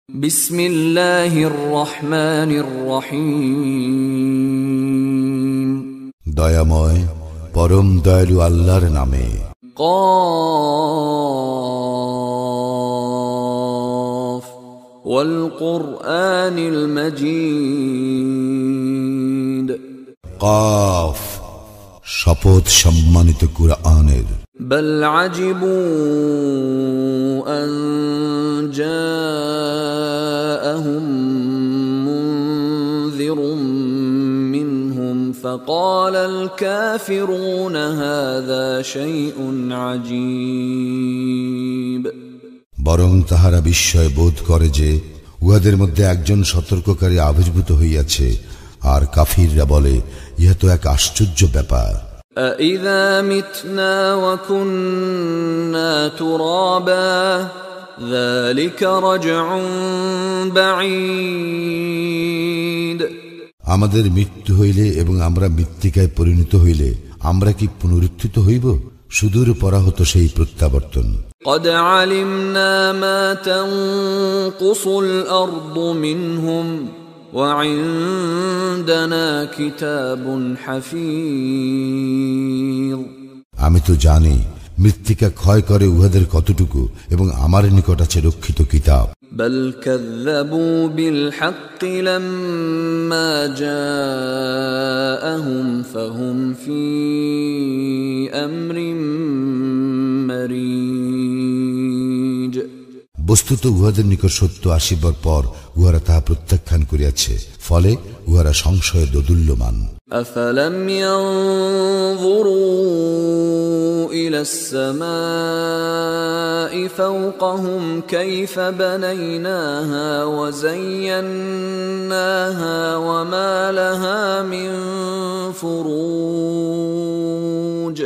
বিসমিল্লাহির রহমানির রহিম। দয়াময় পরম দয়ালু আল্লাহর নামে। কাফ ওয়াল কুরআনিল মাজিদ। কাফ শপথ সম্মানিত কুরআনের। বল আজিবু আন জাআহুম মুনযিরুম মিনহুম ফাকালাল কাফিরুনা হাযা শাইউন আজীব। বরং তাহারা বিস্ময় বোধ করে যে উহাদের মধ্যে একজন সতর্ককারী আবির্ভূত হইয়াছে, আর কাফিররা বলে, ইহা তো এক আশ্চর্য ব্যাপার। أَإِذَا مِتْنَا وَكُنَّا تُرَابًا ذَلِكَ رَجْعٌ بَعِيدٌ। আমাদের মৃত্যু হইলে এবং আমরা মৃত্তিকায় পরিণত হইলে আমরা কি পুনরুত্থিত হইব? সুদূর পরাহত সেই প্রত্যাবর্তন। قَدْ عَلِمْنَا مَا تَنقُصُ الْأَرْضُ مِنْهُمْ وَعِندَنَا كِتَابٌ حَفِيظٌ। আমি তো জানি মৃত্তিকা ক্ষয় করে উহাদের কতটুকু, এবং আমার নিকট আছে রক্ষিত কিতাব। بَلْ كَذَّبُوا بِالْحَقِّ لَمَّا جَاءَهُمْ فَهُمْ فِي أَمْرٍ مَّرِيجٍ। বস্তুত উহাদের নিকট সত্য আসিবার পর উহারা তাহা প্রত্যাখ্যান করিয়াছে, ফলে উহারা সংশয়ে দোদুল্যমান। أَفَلَمْ يَنظُرُوا إِلَى السَّمَاءِ فَوْقَهُمْ كَيْفَ بَنَيْنَاهَا وَزَيَّنَّاهَا وَمَا لَهَا مِن فُرُوجٍ।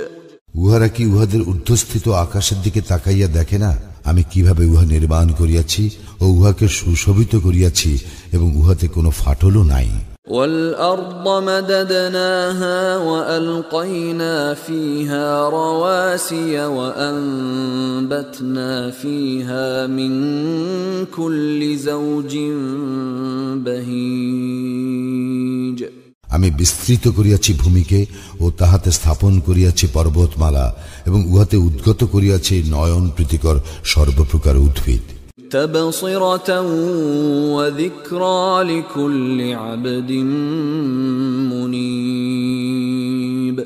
উহারা কি উহাদের ঊর্ধ্বস্থিত আকাশের দিকে তাকাইয়া দেখে না, আমি কিভাবে উহা নির্মাণ করিয়াছি ও উহাকে সুশোভিত করিয়াছি, এবং উহাতে কোনো ফাটলও নাই। وَالْأَرْضَ مَدَدْنَاهَا وَأَلْقَيْنَا فِيهَا رَوَاسِيَ وَأَنبَتْنَا فِيهَا مِن كُلِّ زَوْجٍ بَهِيجٍ। আমি বিস্তৃত করিয়াছি ভূমিকে ও তাহাতে স্থাপন করিয়াছি পর্বতমালা, এবং উহাতে উদ্গত করিয়াছি নয়ন প্রীতিকর সর্বপ্রকার উদ্ভিদ। تبصرة وذكرى لكل عبد منيب।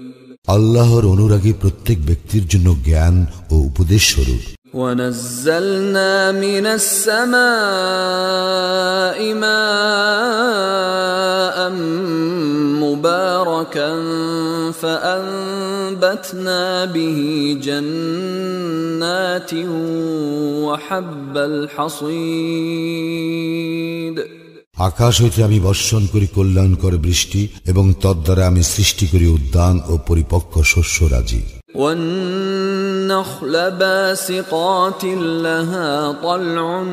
আল্লাহর অনুরাগী প্রত্যেক ব্যক্তির জন্য জ্ঞান ও উপদেশ স্বরূপ। ونزلنا من السماء ماء مباركا فأنبتنا به جنات وحب الحصيد। আকাশ হইতে আমি বর্ষণ করি কল্যাণকর বৃষ্টি, এবং তদ্বারা আমি সৃষ্টি করি উদ্যান ও পরিপক্ক শস্যরাজি। والنخل باسقات لها طلع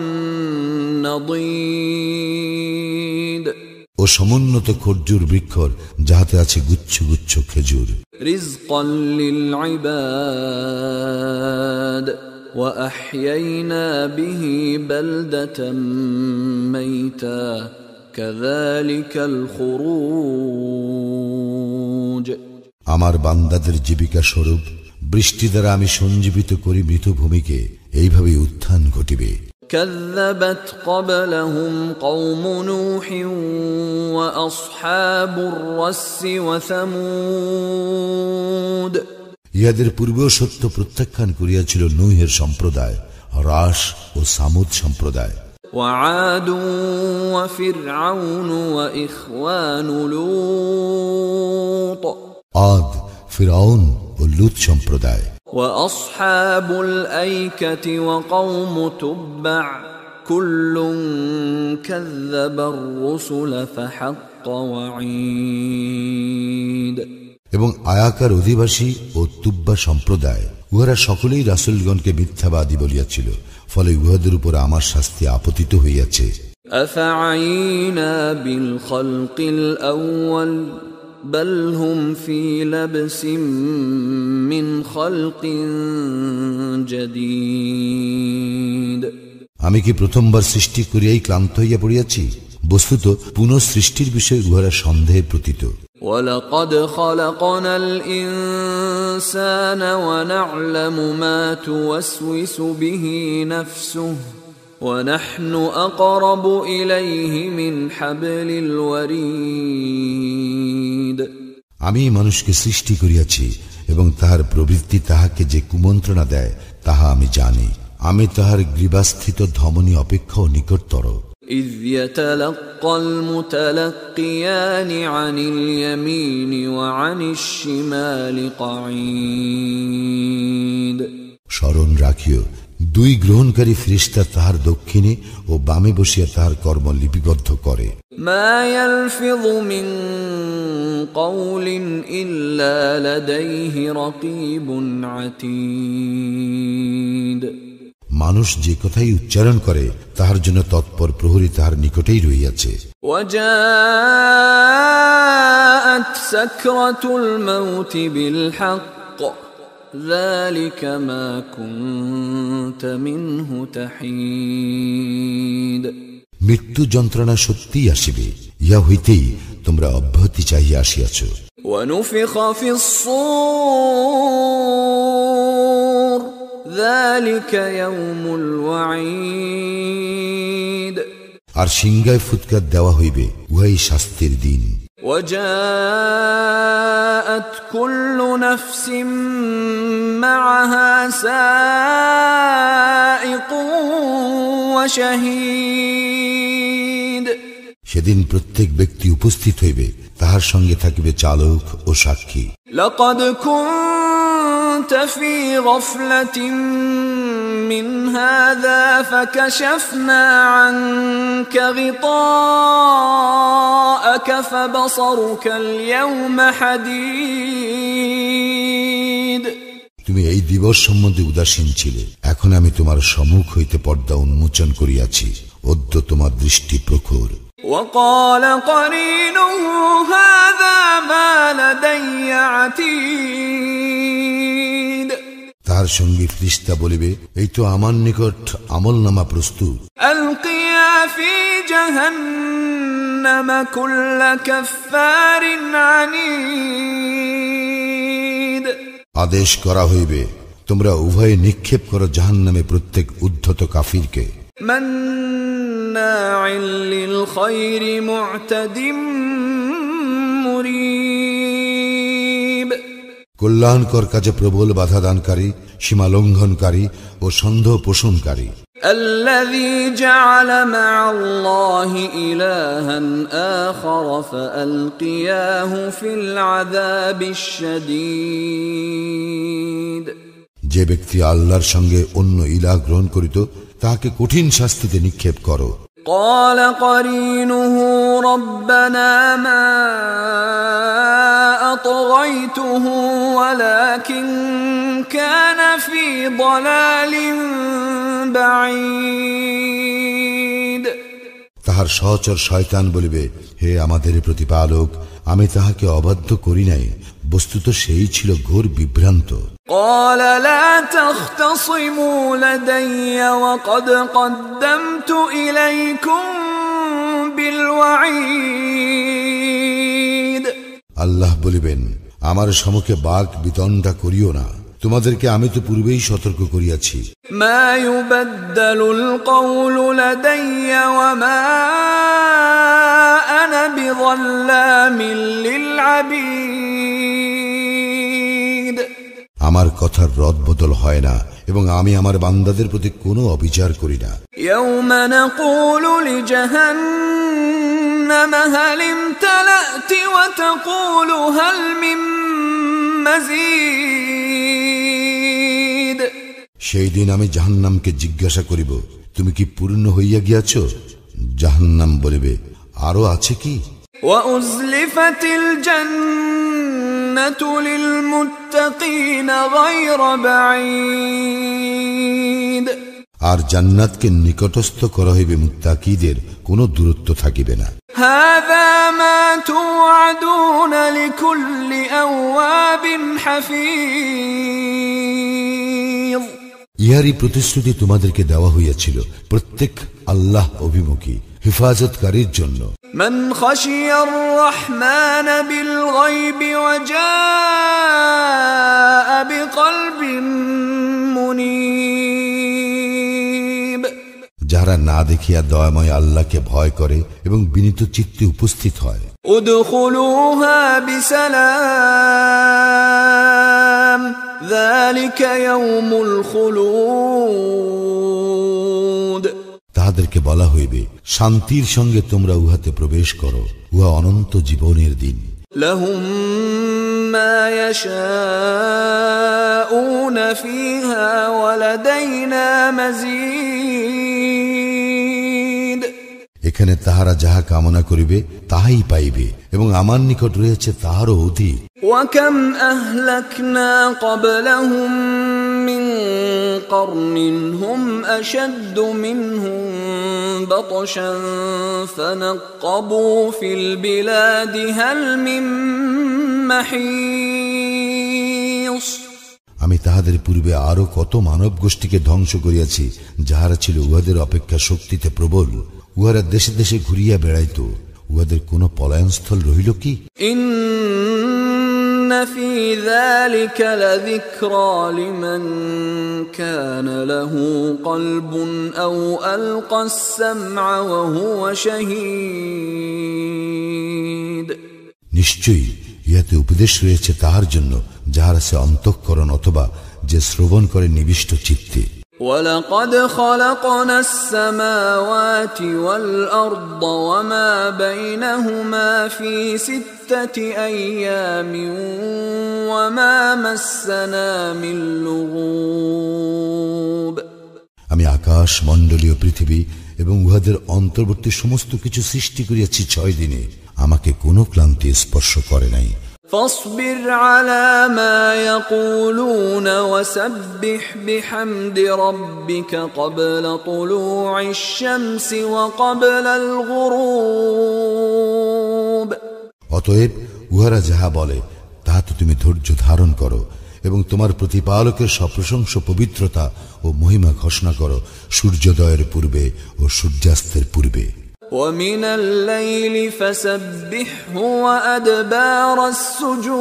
نضيد। ও সমুন্নত খর্জুর বৃক্ষর, যাহাতে আছে গুচ্ছ গুচ্ছ খেজুর। رزقا للعباد وأحيينا به بلدة ميتا كذلك الخروج। আমার বান্দাদের জীবিকা স্বরূপ বৃষ্টি দ্বারা আমি সঞ্জীবিত করি মৃত ভূমিকে, এইভাবে উত্থান ঘটিবে। كذبت قبلهم قوم نوح وأصحاب الرس وثمود। ইহাদের পূর্বেও সত্য প্রত্যাখ্যান করিয়াছিল নূহের সম্প্রদায়, রাস ও সামুদ সম্প্রদায়। وعاد وفرعون وإخوان لوط। আদ, ফিরআউন ও লূত সম্প্রদায়। وأصحاب الأيكة وقوم تبع كل كذب الرسل فحق وعيد। এবং আয়াকার অধিবাসী ও তুব্বা সম্প্রদায়, উহারা সকলেই রাসূলগণকে মিথ্যাবাদী বলিয়াছিল, ফলে উহাদের উপর আমার শাস্তি আপতিত হইয়াছে। أفعينا بالخلق الأول بل هم في لبس من خلق جديد। আমি কি প্রথমবার সৃষ্টি করিয়াই ক্লান্ত হইয়া পড়িয়াছি? বস্তুত পুনঃসৃষ্টির বিষয়ে উহারা সন্দেহে প্রতীত। وَلَقَدْ خَلَقْنَا الْإِنسَانَ وَنَعْلَمُ مَا تُوَسْوِسُ بِهِ نَفْسُهُ وَنَحْنُ أَقْرَبُ إِلَيْهِ مِنْ حَبْلِ الْوَرِيدِ। আমি মানুষকে সৃষ্টি করিয়াছি এবং তাহার প্রবৃত্তি তাহাকে যে কুমন্ত্রণা দেয় তাহা আমি জানি। আমি তাহার গ্রীবাস্থিত ধমনী অপেক্ষাও নিকটতর। إذ يتلقى المتلقيان عن اليمين وعن الشمال قعيد। স্মরণ রাখিও, দুই গ্রহণকারী ফেরেশতা তাহার দক্ষিণে ও বামে বসিয়া তাহার কর্ম লিপিবদ্ধ করে। ما يلفظ من قول إلا لديه رقيب عتيد। মানুষ যে কথাই উচ্চারণ করে তাহার জন্য তৎপর প্রহরী তাহার নিকটেই রহিয়াছে। وجاءت سكرة الموت بالحق ذلك ما كنت منه تحيد। মৃত্যু যন্ত্রণা সত্যিই আসিবে, ইহা হইতেই তোমরা অব্যাহতি চাহিয়া আসিয়াছ। ونفخ في الصور ذلك يوم الوعيد। আর সিংহায় ফুৎকার দেওয়া হইবে, উহাই শাস্তির দিন। وجاءت كل نفس معها سائق وشهيد। সেদিন প্রত্যেক ব্যক্তি উপস্থিত হইবে, তাহার সঙ্গে থাকিবে চালক ও সাক্ষী। لقد كنت في غفلة من هذا فكشفنا عنك غطاءك فبصرك اليوم حديد। তুমি এই দিবস সম্বন্ধে উদাসীন ছিলে, এখন আমি তোমার সম্মুখ হইতে পর্দা উন্মোচন করিয়াছি, অদ্য তোমার দৃষ্টি প্রখর। وقال قرينه هذا ما لدي عتيد। তার সঙ্গে ফেরেশতা বলিবে, এই তো আমার নিকট আমলনামা প্রস্তুত। ألقيا في جهنم كل كفار عنيد। আদেশ করা হইবে, তোমরা উভয়ে নিক্ষেপ করো জাহান্নামে প্রত্যেক উদ্ধত কাফিরকে। مناع للخير معتد مريب। কল্যাণকর কাজে প্রবল বাধা দানকারী, সীমা লঙ্ঘনকারী ও সন্দেহ পোষণকারী। الذي جعل مع الله إلها آخر فألقياه في العذاب الشديد। যে ব্যক্তি আল্লাহর সঙ্গে অন্য ইলাহ গ্রহণ করিত তাহাকে কঠিন শাস্তিতে নিক্ষেপ করো। قال قرينه ربنا ما أطغيته ولكن كان في ضلال بعيد। তাহার সহচর শয়তান বলিবে, হে আমাদের প্রতিপালক, আমি তাহাকে অবাধ্য করি নাই, বস্তুত সেই ছিল ঘোর বিভ্রান্ত। قال لا تختصموا لدي وقد قدمت إليكم بالوعيد। আল্লাহ বলিবেন, আমার সম্মুখে বাক বিতণ্ডা করিও না, তোমাদেরকে আমি তো পূর্বেই সতর্ক করিয়াছি। ما يبدل القول لدي وما أنا بظلام للعبيد। আমার কথার রদ বদল হয় না এবং আমি আমার বান্দাদের প্রতি কোনো অবিচার করি না। يوم نقول لجهنم هل امتلأت وتقول هل من مزيد। সেই দিন আমি জাহান্নামকে জিজ্ঞাসা করিব, তুমি কি পূর্ণ হইয়া গিয়াছ? জাহান্নাম বলিবে, আরো আছে কি? وأزلفت الجنة للمتقين غير بعيد। আর জান্নাতকে নিকটস্থ করা হইবে মুত্তাকীদের, কোনো দূরত্ব থাকিবে না। هذا ما توعدون لكل أواب حفيظ। ইহারই প্রতিশ্রুতি তোমাদেরকে দেওয়া হইয়াছিল প্রত্যেক আল্লাহ অভিমুখী হিফাজতকারীর জন্য। মান খাশিয়ার রহমান বিল গায়বি ওয়া জাআ বিকলবিন মুনীব, যারা না দেখিয়া দয়াময় আল্লাহকে ভয় করে এবং বিনীত চিত্তে উপস্থিত হয়। উদখুলুহা বিসালাম যালিকা ইয়াউমুল খুলুদ, তাহাদেরকে বলা হইবে শান্তির সঙ্গে তোমরা উহাতে প্রবেশ করো, উহা অনন্ত জীবনের দিন। লাহুম মা ইয়াশাউনা ফিহা ওয়া লাদাইনা মাযীদ, এখানে তাহারা যাহা কামনা করিবে তাহাই পাইবে এবং আমার নিকট রয়েছে তাহারও অধিক। ওয়া কাম আহলাকনা ক্বাবলাহুম মিন قرن هم أشد منهم بطشا فنقبوا في البلاد هل من محيص, আমি তাহাদের পূর্বে আরো কত মানব গোষ্ঠীকে ধ্বংস করিয়াছি যাহারা ছিল উহাদের অপেক্ষা শক্তিতে প্রবল। উহারা দেশে দেশে ঘুরিয়া বেড়াইত, উহাদের কোন পলায়নস্থল রহিল কি? ইন্না ফি যালিকা লাযিকরা লিমান কানা লাহু কলবুন আও আলকাস সামআ ওয়া হুয়া শাহীদ, নিশ্চয়ই ইহাতে উপদেশ রয়েছে তাহার জন্য যাহার সে অন্তঃকরণ অথবা যে শ্রবণ করে নিবিষ্ট চিত্তে। وَلَقَدْ خَلَقْنَا السَّمَاوَاتِ وَالْأَرْضَ وَمَا بَيْنَهُمَا فِي 6 أَيَّامٍ وَمَا مَسَّنَا مِن لُغُوبٍ, আমি আকাশ মণ্ডলীয় পৃথিবী এবং উহাদের অন্তর্বর্তী সমস্ত কিছু সৃষ্টি করিয়াছি 6 দিনে, আমাকে কোনো ক্লান্তি স্পর্শ করে নাই। فاصبر على ما يقولون وسبح بحمد ربك قبل طلوع الشمس وقبل الغروب, অতএব উহারা যাহা বলে তাহাতে তুমি ধৈর্য ধারণ করো এবং তোমার প্রতিপালকের সপ্রশংস পবিত্রতা ও মহিমা ঘোষণা করো সূর্যোদয়ের পূর্বে ও সূর্যাস্তের পূর্বে। وَمِنَ اللَّيْلِ فَسَبِّحْهُ وَأَدْبَارَ السُّجُودِ,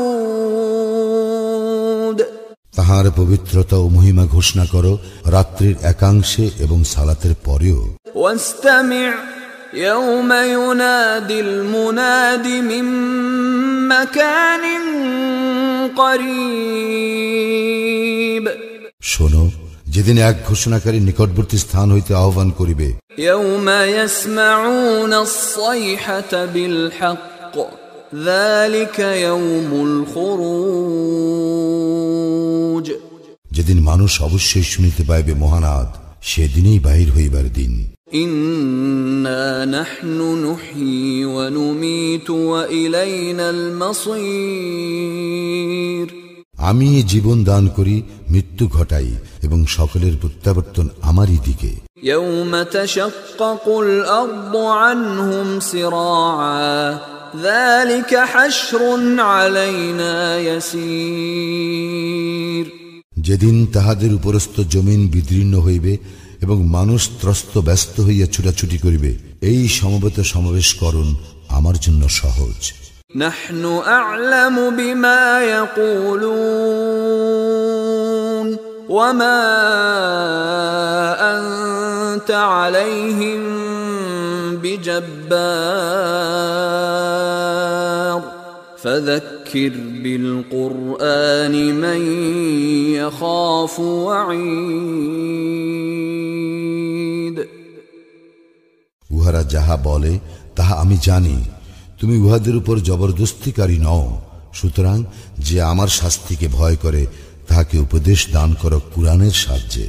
তাহার পবিত্রতা ও মহিমা ঘোষণা করো রাত্রির একাংশে এবং সালাতের পরেও। وَاسْتَمِعْ يَوْمَ يُنَادِي الْمُنَادِ مِن مَّكَانٍ قَرِيبٍ, শোনো যেদিন এক ঘোষণাকারী নিকটবর্তী স্থান হইতে আহ্বান করিবে। يَوْمَ يَسْمَعُونَ الصَّيْحَةَ بِالْحَقِّ ذَلِكَ يَوْمُ الْخُرُوجِ, যেদিন মানুষ অবশ্যই শুনিতে পাইবে মহানাদ, সেদিনই বাহির হইবার দিন। إِنَّا نَحْنُ نُحْيِي وَنُمِيتُ وَإِلَيْنَا الْمَصِيرُ, আমি জীবন দান করি, মৃত্যু ঘটাই এবং সকলের প্রত্যাবর্তন আমারই দিকে। يَوْمَ تَشَقَّقُ الْأَرْضُ عَنْهُمْ سِرَاعًا ذَلِكَ حَشْرٌ عَلَيْنَا يَسِيرٌ, যেদিন তাহাদের উপরস্থ জমিন বিদীর্ণ হইবে এবং মানুষ ত্রস্ত ব্যস্ত হইয়া ছুটাছুটি করিবে, এই সমবেত সমাবেশকরণ আমার জন্য সহজ। نحن أعلم بما يقولون وما أنت عليهم بجبار فذكر بالقرآن من يخاف وعيد, উহারা যাহা বলে তাহা আমি জানি, তুমি উহাদের উপর জবরদস্তিকারী নও, সুতরাং যে আমার শাস্তিকে ভয় করে তাহাকে উপদেশ দান করো কুরআনের সাহায্যে।